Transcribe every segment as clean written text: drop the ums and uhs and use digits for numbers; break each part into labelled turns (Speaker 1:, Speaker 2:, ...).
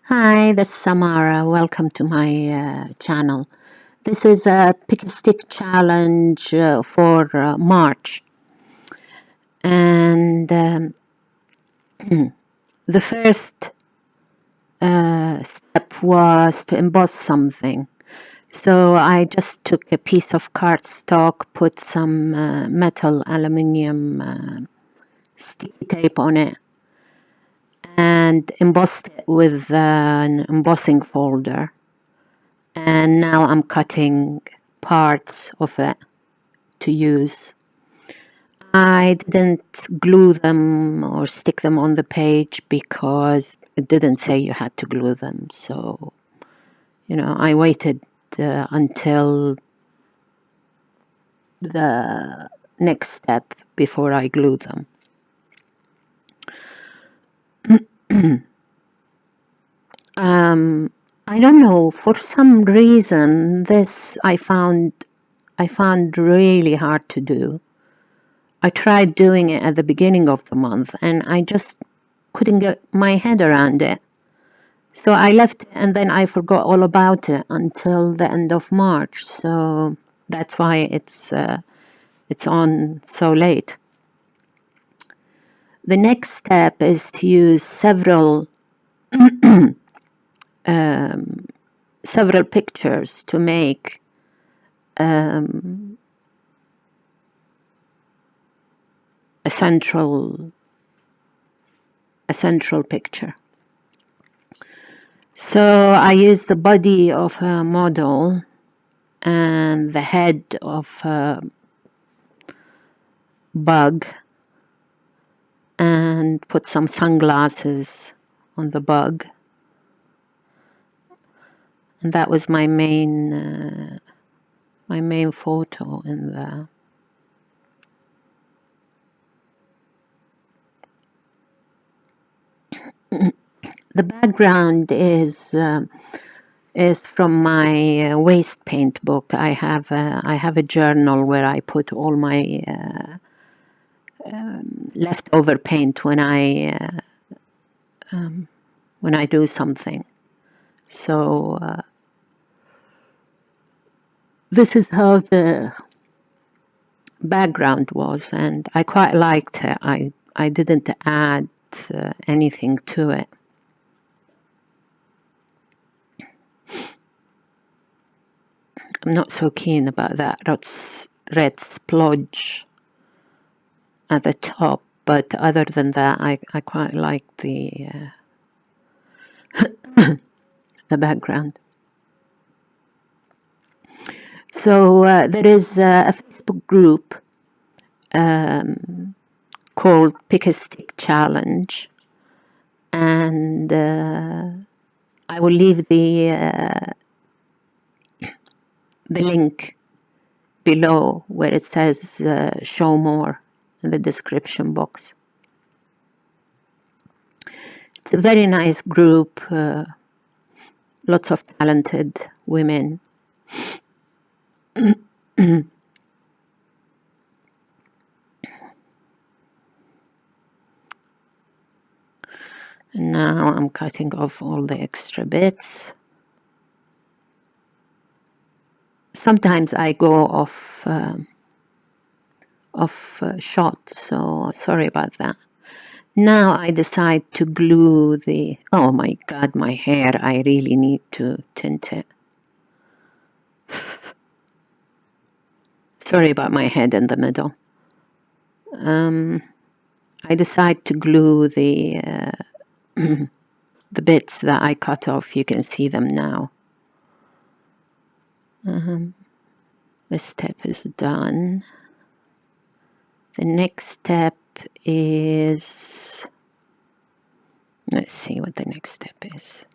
Speaker 1: Hi, this is Samara. Welcome to my channel. This is a pick a stick challenge for March. And the first step was to emboss something. So I just took a piece of cardstock, put some metal aluminium sticky tape on it, and embossed it with an embossing folder. And now I'm cutting parts of it to use. I didn't glue them or stick them on the page because it didn't say you had to glue them. So, I waited until the next step before I glue them. I don't know, for some reason this I found really hard to do. I tried doing it at the beginning of the month and I just couldn't get my head around it. So I left it and then I forgot all about it until the end of March. So that's why it's on so late. The next step is to use several pictures to make a central picture. So I used the body of a model and the head of a bug and put some sunglasses on the bug. And that was my main photo in the background is from my waste paint book. I have a journal where I put all my leftover paint when I do something. So this is how the background was, and I quite liked it. I didn't add anything to it. I'm not so keen about that red splodge at the top, but other than that, I quite like the the background. So there is a Facebook group called Pick a Stick Challenge, and I will leave the link below where it says show more in the description box. It's a very nice group, lots of talented women. And now I'm cutting off all the extra bits. Sometimes I go off shot, so sorry about that. Now I decide to glue the... Oh my god, my hair, I really need to tint it. Sorry about my head in the middle. I decide to glue the the bits that I cut off. You can see them now. This step is done. The next step is... Let's see what the next step is.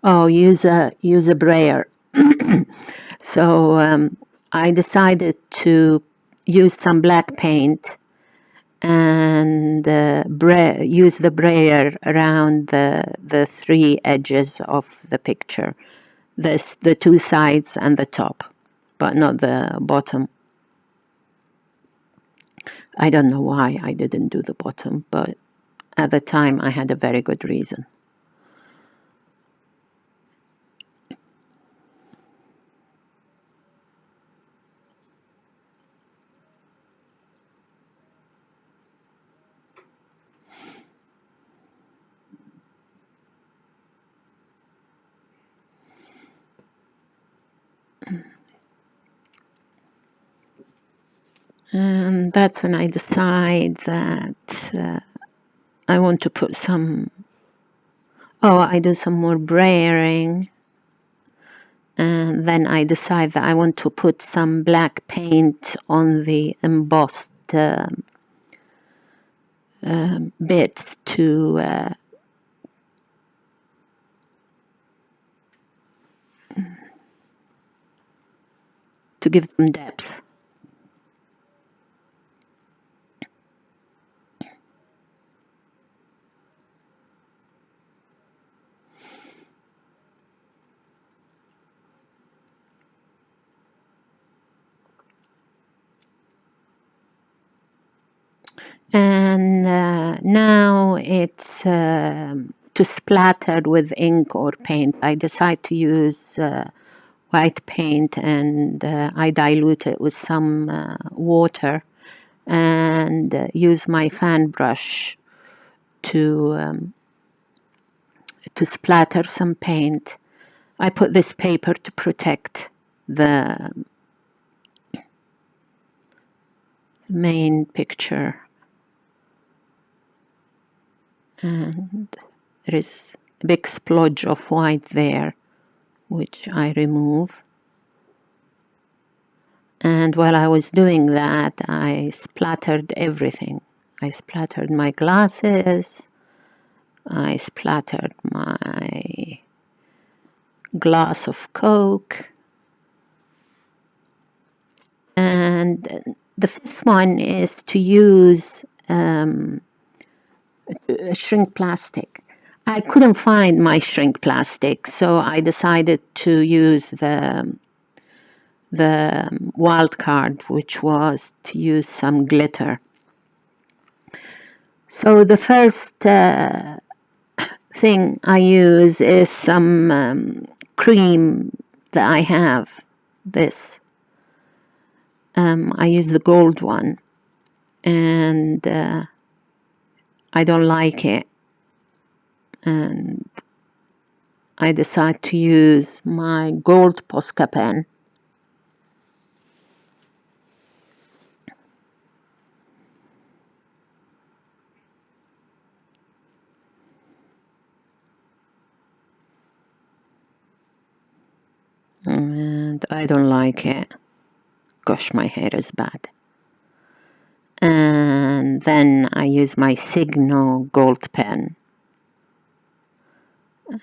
Speaker 1: Oh, use a brayer. So I decided to use some black paint and use the brayer around the three edges of the picture, the two sides and the top, but not the bottom. I don't know why I didn't do the bottom, but at the time I had a very good reason. And that's when I decide that I want to put some, I do some more brayering. And then I decide that I want to put some black paint on the embossed bits to give them depth. And now it's to splatter with ink or paint. I decide to use white paint, and I dilute it with some water and use my fan brush to splatter some paint. I put this paper to protect the main picture. And there is a big splodge of white there, which I remove. And while I was doing that, I splattered everything. I splattered my glasses, I splattered my glass of Coke, and the fifth one is to use shrink plastic. I couldn't find my shrink plastic, so I decided to use the wild card, which was to use some glitter. So the first thing I use is some cream that I have, this. I use the gold one, and I don't like it, and I decide to use my gold Posca pen. And I don't like it. Gosh, my hair is bad. And then I use my Signo gold pen.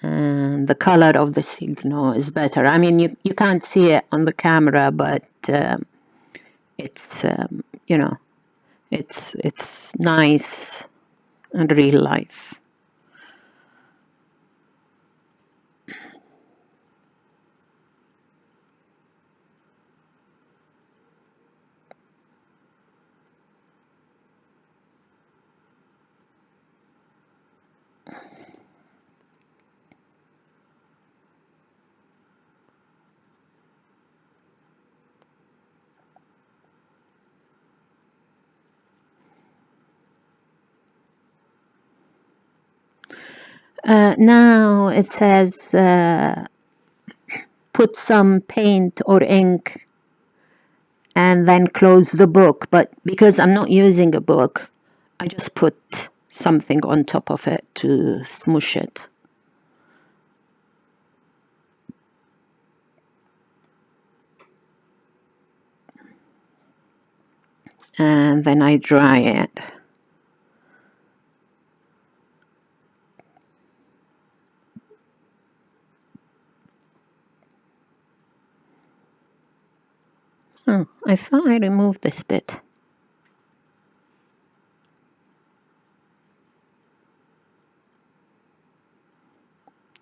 Speaker 1: And the color of the Signo is better. I mean, you can't see it on the camera, but it's it's nice and real life. Now it says put some paint or ink and then close the book, but because I'm not using a book, I just put something on top of it to smoosh it. And then I dry it. Oh, I thought I removed this bit.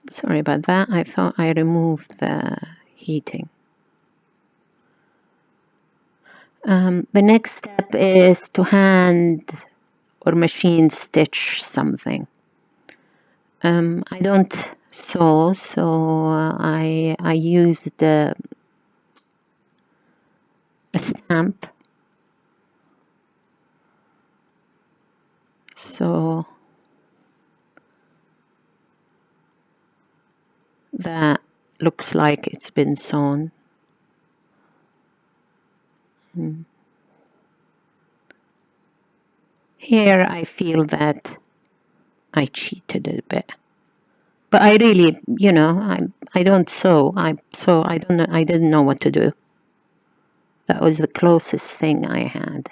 Speaker 1: Sorry about that. I thought I removed the heating. The next step is to hand or machine stitch something. I don't sew, so I used a stamp. So that looks like it's been sewn. Here I feel that I cheated a bit. But I really, I don't sew. I don't know. I didn't know what to do. That was the closest thing I had.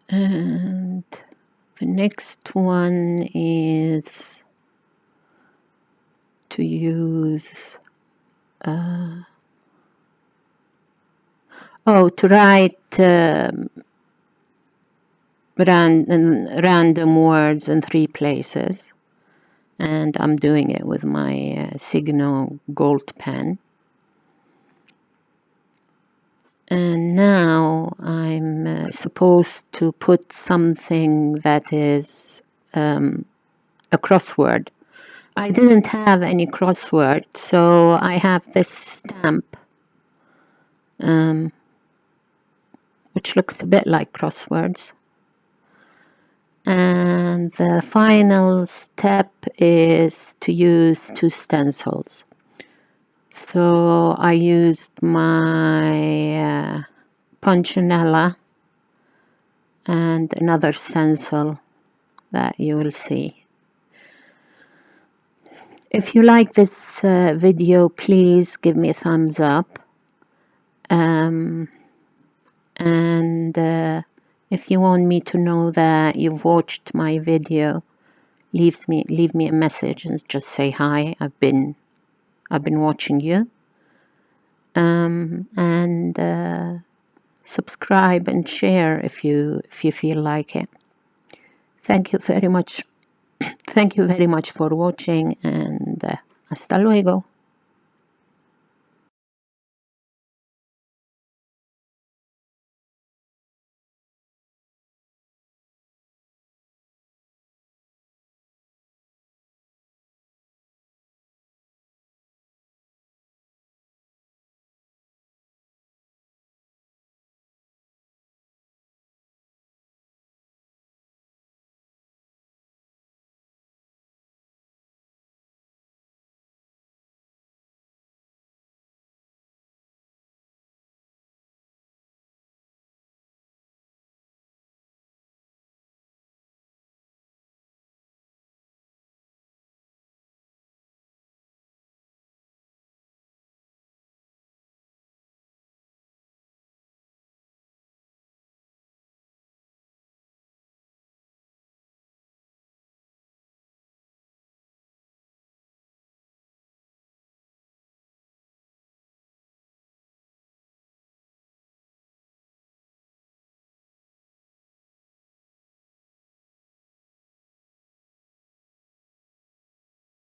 Speaker 1: And the next one is to use, to write random words in 3 places. And I'm doing it with my Signo gold pen. And now I'm supposed to put something that is a crossword. I didn't have any crossword, so I have this stamp, which looks a bit like crosswords. And the final step is to use 2 stencils. So I used my Punchinella and another stencil that you will see. If you like this video, please give me a thumbs up. And if you want me to know that you've watched my video, leave me a message and just say hi. I've been watching you. And subscribe and share if you feel like it. Thank you very much. Thank you very much for watching, and hasta luego.